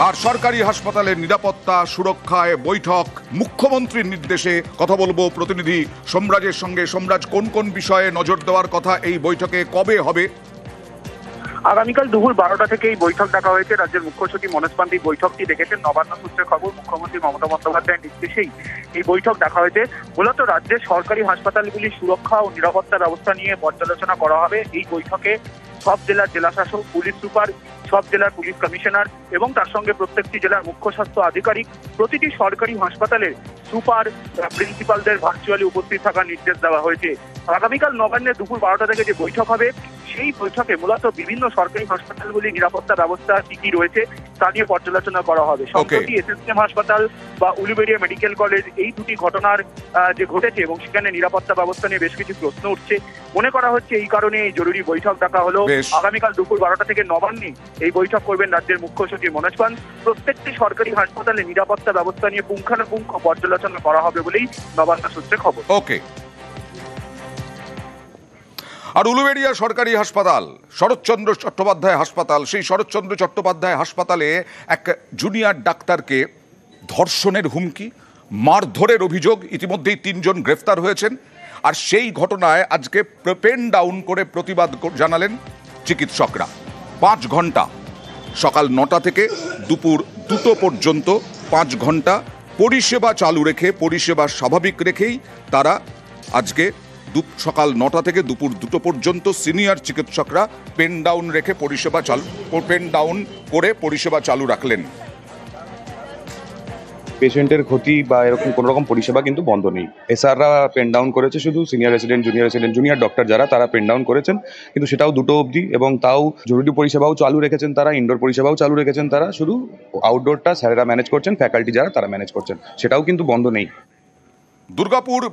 আর সরকারি হাসপাতালের নিরাপত্তা সুরক্ষায় বৈঠক মুখ্যমন্ত্রীর নির্দেশে। কথা বলবো প্রতিনিধি সোমরাজের সঙ্গে। সোমরাজ, কোন কোন বিষয়ে নজর দেওয়ার কথা এই বৈঠকে, কবে হবে? আগামীকাল দুপুর 12টা থেকে এই বৈঠক ডাকা হয়েছে। রাজ্যের মুখ্য সচিব মনোজ পান্ডে বৈঠকটি দেখেছেন। নবান্ন সূত্রে খবর, মুখ্যমন্ত্রী মমতা বন্দ্যোপাধ্যায়ের নির্দেশেই এই বৈঠক ডাকা হয়েছে। মূলত রাজ্যের সরকারি হাসপাতালগুলির সুরক্ষা ও নিরাপত্তা ব্যবস্থা নিয়ে পর্যালোচনা করা হবে। এই বৈঠকে সব জেলার জেলাশাসক, পুলিশ সুপার, সব জেলার পুলিশ কমিশনার এবং তার সঙ্গে প্রত্যেকটি জেলার মুখ্য স্বাস্থ্য আধিকারিক, প্রতিটি সরকারি হাসপাতালের সুপার, প্রিন্সিপালদের ভার্চুয়ালি উপস্থিত থাকার নির্দেশ দেওয়া হয়েছে। আগামীকাল নবান্নে দুপুর 12টা থেকে যে বৈঠক হবে, সেই বৈঠকে মূলত বিভিন্ন সরকারি হাসপাতালগুলির নিরাপত্তা ব্যবস্থা কি কি রয়েছে তা নিয়ে পর্যালোচনা করা হবে। সম্প্রতি এসএসকেএম হাসপাতাল বা উলুবেড়িয়া মেডিকেল কলেজ, এই দুটি ঘটনার যে ঘটেছে এবং সেখানে নিরাপত্তা ব্যবস্থা নিয়ে বেশ কিছু প্রশ্ন উঠছে। মনে করা হচ্ছে এই কারণে এই জরুরি বৈঠক ডাকা হলো। আগামীকাল দুপুর 12টা থেকে নবান্নে এই বৈঠক করবেন রাজ্যের মুখ্য সচিব মনোজ পান। প্রত্যেকটি সরকারি হাসপাতালে নিরাপত্তা ব্যবস্থা নিয়ে পুঙ্খানুপুঙ্খ পর্যালোচনা করা হবে বলেই নবান্ন সূত্রে খবর। ওকে। আর উলুবেড়িয়া সরকারি হাসপাতাল, শরৎচন্দ্র চট্টোপাধ্যায় হাসপাতাল, সেই শরৎচন্দ্র চট্টোপাধ্যায় হাসপাতালে এক জুনিয়র ডাক্তারকে ধর্ষণের হুমকি, মারধরের অভিযোগ, ইতিমধ্যেই 3 জন গ্রেফতার হয়েছেন। আর সেই ঘটনায় আজকে পেন ডাউন করে প্রতিবাদ জানালেন চিকিৎসকরা। 5 ঘন্টা, সকাল 9টা থেকে দুপুর 2টো পর্যন্ত 5 ঘন্টা পরিষেবা চালু রেখে, পরিষেবা স্বাভাবিক রেখেই তারা আজকে সকাল 9টা থেকে দুপুর 2টো পর্যন্ত সিনিয়র চিকিৎসকরা পেন ডাউন রেখে পেন ডাউন করে পরিষেবা চালু রাখলেন। পেশেন্টের ক্ষতি বা এরকম কোনো রকম পরিষেবা কিন্তু বন্ধ নেই। এসআররা পেন ডাউন করেছে, শুধু সিনিয়র রেসিডেন্ট, জুনিয়র ডক্টর যারা, তারা পেন ডাউন করেছেন, কিন্তু সেটাও 2টো অবধি। এবং তাও জরুরি পরিষেবাও চালু রেখেছেন তারা, ইনডোর পরিষেবাও চালু রেখেছেন তারা। শুধু আউটডোরটা স্যারেরা ম্যানেজ করছেন, ফ্যাকাল্টি যারা তারা ম্যানেজ করছেন, সেটাও কিন্তু বন্ধ নেই। দুর্গাপুর